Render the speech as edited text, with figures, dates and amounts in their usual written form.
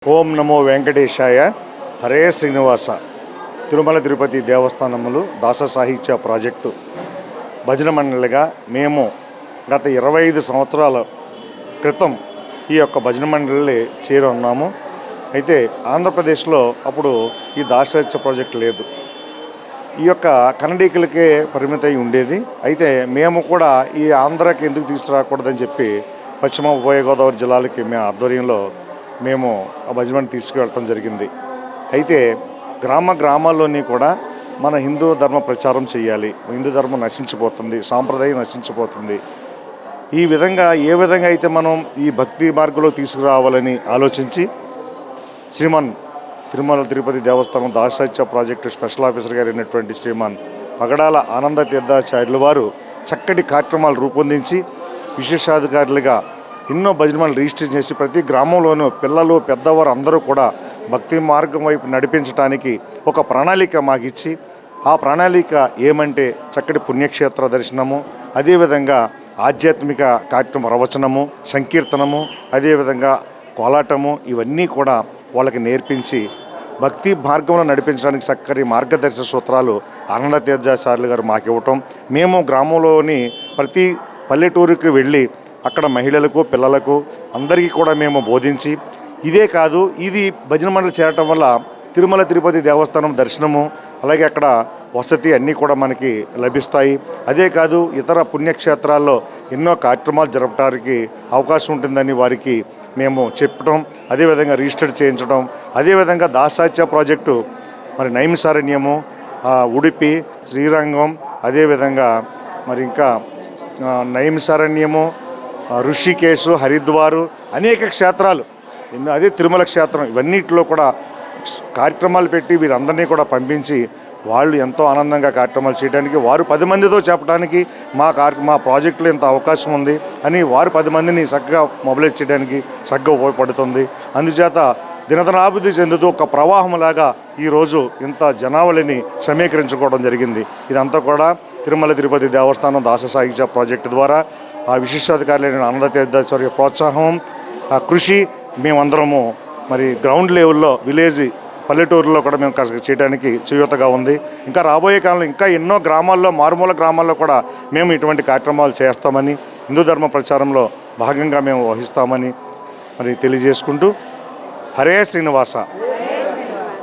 ఓం నమో వెంకటేశాయ. హరే శ్రీనివాస. తిరుమల తిరుపతి దేవస్థానములు దాస సాహిత్య ప్రాజెక్టు భజన మండలిగా మేము గత 25 సంవత్సరాల క్రితం ఈ యొక్క భజన మండలి చేరి ఉన్నాము. అయితే ఆంధ్రప్రదేశ్లో అప్పుడు ఈ దాస సాహిత్య ప్రాజెక్టు లేదు. ఈ యొక్క కన్నడీకులకే పరిమితమై ఉండేది. అయితే మేము కూడా ఈ ఆంధ్రాకి ఎందుకు తీసుకురాకూడదని చెప్పి పశ్చిమ ఉభయ గోదావరి జిల్లాలకి మేము ఆధ్వర్యంలో మేము ఆ భజన తీసుకువెళ్ళటం జరిగింది. అయితే గ్రామాల్లోని కూడా మన హిందూ ధర్మ ప్రచారం చేయాలి, హిందూ ధర్మం నశించిపోతుంది, సాంప్రదాయం నశించిపోతుంది. ఈ విధంగా ఏ విధంగా అయితే మనం ఈ భక్తి మార్గంలో తీసుకురావాలని ఆలోచించి శ్రీమాన్ తిరుమల తిరుపతి దేవస్థానం దాస సాహిత్య ప్రాజెక్టు స్పెషల్ ఆఫీసర్ గారు అయినటువంటి శ్రీమాన్ పగడాల ఆనంద తీర్థాచార్యుల వారు చక్కటి కార్యక్రమాలు రూపొందించి విశేషాధికారులుగా ఎన్నో భజనలు రిజిస్టర్ చేసి ప్రతి గ్రామంలోనూ పిల్లలు పెద్దవారు అందరూ కూడా భక్తి మార్గం వైపు నడిపించడానికి ఒక ప్రణాళిక మాకిచ్చి, ఆ ప్రణాళిక ఏమంటే చక్కటి పుణ్యక్షేత్ర దర్శనము, అదేవిధంగా ఆధ్యాత్మిక కార్యక్రమ ప్రవచనము, సంకీర్తనము, అదేవిధంగా కోలాటము, ఇవన్నీ కూడా వాళ్ళకి నేర్పించి భక్తి మార్గంలో నడిపించడానికి చక్కటి మార్గదర్శక సూత్రాలు ఆనంద తీర్థాచార్యులు గారు మాకు ఇవ్వటం, మేము గ్రామంలోని ప్రతి పల్లెటూరుకి వెళ్ళి అక్కడ మహిళలకు పిల్లలకు అందరికీ కూడా మేము బోధించి, ఇదే కాదు ఇది భజన మండలి చేరటం వల్ల తిరుమల తిరుపతి దేవస్థానం దర్శనము, అలాగే అక్కడ వసతి అన్నీ కూడా మనకి లభిస్తాయి. అదే కాదు ఇతర పుణ్యక్షేత్రాల్లో ఎన్నో కార్యక్రమాలు జరపడానికి అవకాశం ఉంటుందని వారికి మేము చెప్పడం, అదేవిధంగా రిజిస్టర్ చేయించడం, అదేవిధంగా దాస సాహిత్య ప్రాజెక్టు మరి నైమిసారణ్యము, ఉడిపి, శ్రీరంగం, అదేవిధంగా మరి ఇంకా నైమిసారణ్యము, ఋషికేశు, హరిద్వారు, అనేక క్షేత్రాలు, అదే తిరుమల క్షేత్రం, ఇవన్నిటిలో కూడా కార్యక్రమాలు పెట్టి వీరందరినీ కూడా పంపించి వాళ్ళు ఎంతో ఆనందంగా కార్యక్రమాలు చేయడానికి, వారు 10 మందితో చెప్పడానికి మా ప్రాజెక్టులో ఇంత అవకాశం ఉంది అని వారు 10 మందిని చక్కగా మొబిలైజ్ చేయడానికి చక్కగా ఉపయోగపడుతుంది. అందుచేత దినదినాభివృద్ధి చెందుతూ ఒక ప్రవాహంలాగా ఈరోజు ఇంత జనావళిని సమీకరించుకోవడం జరిగింది. ఇదంతా కూడా తిరుమల తిరుపతి దేవస్థానం దాస సాహిత్య ప్రాజెక్టు ద్వారా ఆ విశిష్టాధికారులైన ఆనంద తీర్థాచార్య ప్రోత్సాహం, కృషి మేమందరము మరి గ్రౌండ్ లెవెల్లో విలేజ్ పల్లెటూరులో కూడా మేము చేయడానికి చేయూతగా ఉంది. ఇంకా రాబోయే కాలంలో ఇంకా ఎన్నో గ్రామాల్లో, మారుమూల గ్రామాల్లో కూడా మేము ఇటువంటి కార్యక్రమాలు చేస్తామని, హిందూ ధర్మ ప్రచారంలో భాగంగా మేము వహిస్తామని మరి తెలియజేసుకుంటూ హరే శ్రీనివాస.